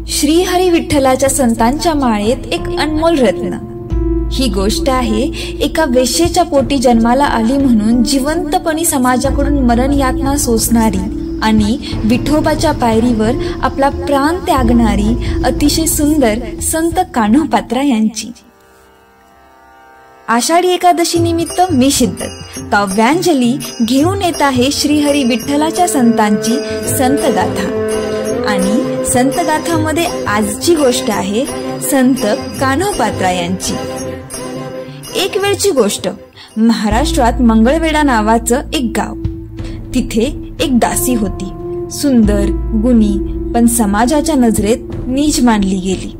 श्रीहरी विठ्ठलाच्या संतांच्या माळेत एक अनमोल रत्न। ही गोष्ट आहे एका वेश्येच्या पोटी जन्माला आली म्हणून जिवंतपणी समाजाकडून मरण यातना सोसणारी आणि विठोबाच्या पायरीवर आपला प्राण त्यागणारी अतिशय सुंदर संत कान्होपात्रा यांची। आषाढी एकादशी निमित्त मी शिद्दत काव्यांजली घेऊन येत आहे श्रीहरी विठ्ठलाच्या संतांची संतगाथा। आणि संतगाथामध्ये आजची गोष्ट आहे संत कान्होपात्रा यांची। एक वेळची गोष्ट, महाराष्ट्रात मंगळवेढा नावाचं एक गाव। तिथे एक दासी होती, सुंदर गुणी, पण समाजाच्या नजरेत नीच मानली गेली।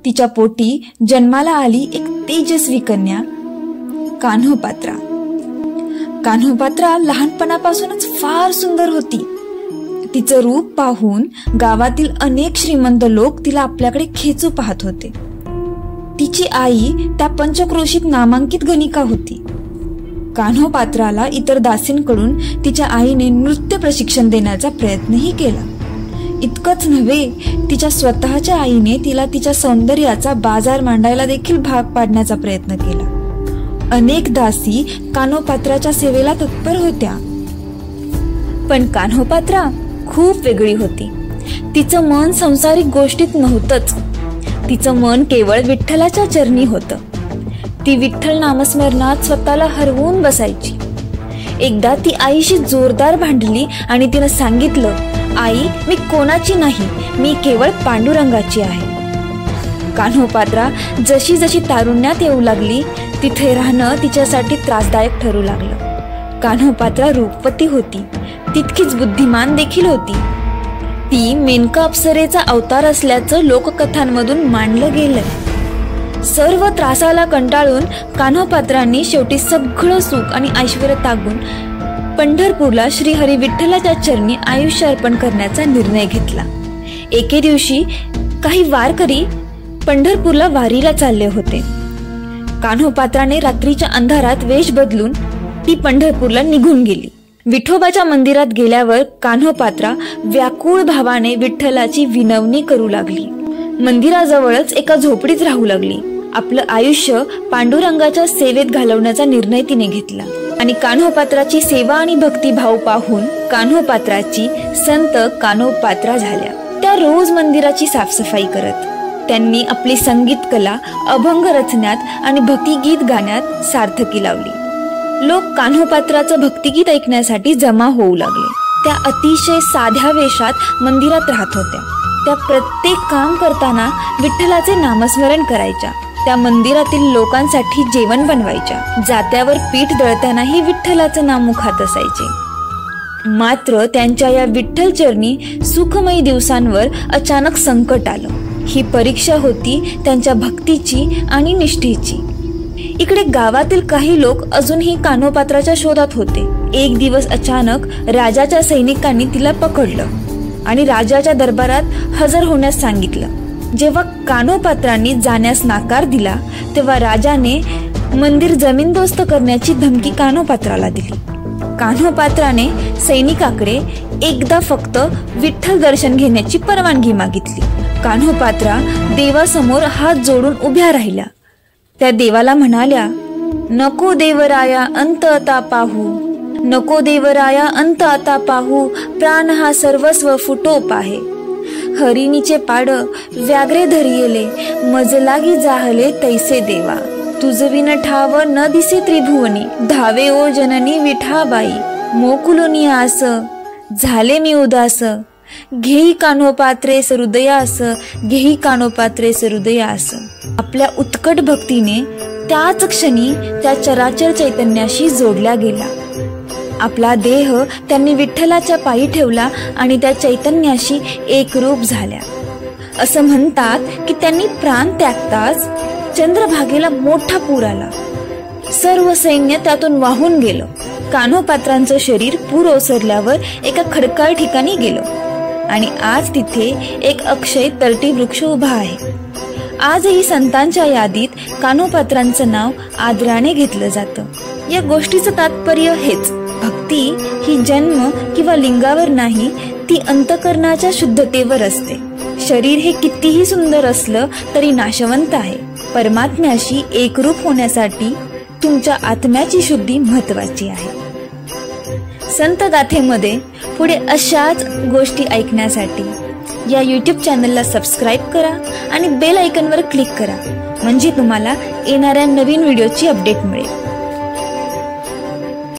तिच्या पोटी जन्माला आली एक तेजस्वी कन्या कान्होपात्रा। कान्होपात्रा लहानपणापासूनच फार सुंदर होती। तिचं रूप पाहून गावातील अनेक श्रीमंत लोक तिला आपल्याकडे खेचू पाहत होते। तिची आई त्या पंचक्रोशीत नामांकित गणिका होती। कान्होपात्राला इतर दासींकडून तिच्या आईने नृत्य प्रशिक्षण देण्याचा प्रयत्नही केला। इतकंच नव्हे, तिच्या स्वतःच्या आईने तिला तिच्या सौंदर्याचा बाजार मांडायला देखील भाग पाडण्याचा प्रयत्न केला। अनेक दासी कान्होपात्राच्या सेवेला तत्पर होत्या, पण कान्होपात्रा खूप वेगळी होती। तिचं मन संसारिक गोष्टीत नव्हतंच, तिचं मन केवळ विठ्ठलाच्या चरणी होतं। ती विठ्ठल नामस्मरणात स्वतःला हरवून बसायची। एकदा ती आईशी जोरदार भांडली आणि तिनं सांगितलं, आई, मी कोणाची नाही, मी केवळ पांडुरंगाची आहे। कान्होपात्रा जशी जशी तारुण्यात येऊ लागली, तिथे राहणं तिच्यासाठी त्रासदायक ठरू लागलं। कान्होपात्रा रूपवती होती, तितकीच बुद्धिमान देखील होती। ती मेनका अप्सरेचा अवतार असल्याचं लोककथांमधून मानलं गेलंय। सर्व त्रासाला कंटाळून कान्होपात्रांनी शेवटी सगळं सुख आणि ऐश्वर्य त्यागून पंढरपूरला श्रीहरी विठ्ठलाच्या चरणी आयुष्य अर्पण करण्याचा निर्णय घेतला। एके दिवशी काही वारकरी पंढरपूरला वारीला चालले होते। कान्होपात्राने रात्रीच्या अंधारात वेश बदलून ती पंढरपूरला निघून गेली। विठोबाच्या मंदिरात गेल्यावर कान्होपात्रा व्याकुळ भावाने विठ्ठलाची विनवणी करू लागली। मंदिराजवळच एका झोपडीत राहू लागली। आपलं आयुष्य पांडुरंगाच्या सेवेत घालवण्याचा निर्णय तिने घेतला आणि कान्होपात्राची सेवा आणि भक्तिभाव पाहून कान्होपात्राची संत कान्होपात्रा झाल्या। त्या रोज मंदिराची साफसफाई करत। त्यांनी आपली संगीत कला अभंग रचण्यात आणि भक्तिगीत गाण्यात सार्थकी लावली। लोक कान्होपात्राचं भक्तिगीत ऐकण्यासाठी जमा होऊ लागले। त्या अतिशय साध्या वेशात मंदिरात राहत होत्या। त्या प्रत्येक काम करताना विठ्ठलाचे नामस्मरण करायच्या। त्या मंदिरातील लोकांसाठी जेवण बनवायच्या। जात्यावर पीठ दळतानाही विठ्ठलाचं नाम मुखात असायचे। मात्र त्यांच्या या विठ्ठल चरणी सुखमयी दिवसांवर अचानक संकट आलं। ही परीक्षा होती त्यांच्या भक्तीची आणि निष्ठेची। इकडे गावातील काही लोक अजूनही कान्होपात्राच्या शोधात होते। एक दिवस अचानक राजाच्या सैनिकांनी तिला पकडलं आणि राजाच्या दरबारात हजर होण्यास सांगितलं। जेव्हा कान्होपात्रांनी जाण्यास नकार दिला, तेव्हा राजाने मंदिर जमीनदोस्त करण्याची धमकी कान्होपात्राला दिली। कान्होपात्राने सैनिकाकडे एकदा फक्त विठ्ठल दर्शन घेण्याची परवानगी मागितली। कान्होपात्रा देवासमोर हात जोडून उभ्या राहिल्या। त्या देवाला म्हणाल्या, नको देवराया अंत आता पाहू, नको देवराया अंत आता पाहू, प्राण हा सर्वस्व फुटो पाहे। हरिणीचे पाड व्याघ्रे धरियले, मज लागी जाहले तैसे देवा। तुझविन ठाव न दिसे त्रिभुवनी, धावे ओ जननी विठाबाई। मोकुलोनी आस झाले मी उदास, घेई कान्होपात्रेस हृदयास, घेई कान्होपात्रेस हृदयास। आपल्या उत्कट भक्तीने त्याच क्षणी त्या चराचर चैतन्याशी जोडला गेला। आपला देह त्यांनी विठ्ठलाच्या पायी ठेवला आणि त्या चैतन्याशी एकरूप झाल्या। असं म्हणतात की त्यांनी प्राण त्यागताच चंद्रभागेला मोठा पूर आला। सर्व सैन्य त्यातून वाहून गेलं। कान्होपात्रांचं शरीर पूर ओसरल्यावर एका खडकाळ ठिकाणी गेलं आणि आज तिथे एक अक्षय तरटी वृक्ष उभा आहे। आजही संतांच्या यादीत कान्होपात्रांचं नाव आदराने घेतलं जातं। या गोष्टीचं तात्पर्य हेच भक्ती ही जन्म किंवा लिंगावर नाही, ती अंतकरणाच्या शुद्धतेवर असते. शरीर हे कितीही सुंदर असलं तरी नाशवंत आहे. परमात्म्याशी एकरूप होण्यासाठी तुमच्या आत्म्याची शुद्धी महत्वाची आहे. संत गाथेमध्ये पुढे अशाच गोष्टी ऐकण्यासाठी या YouTube चॅनलला सबस्क्राईब करा आणि बेल आयकॉनवर क्लिक करा, म्हणजे तुम्हाला येणाऱ्या नवीन व्हिडिओची अपडेट मिळेल.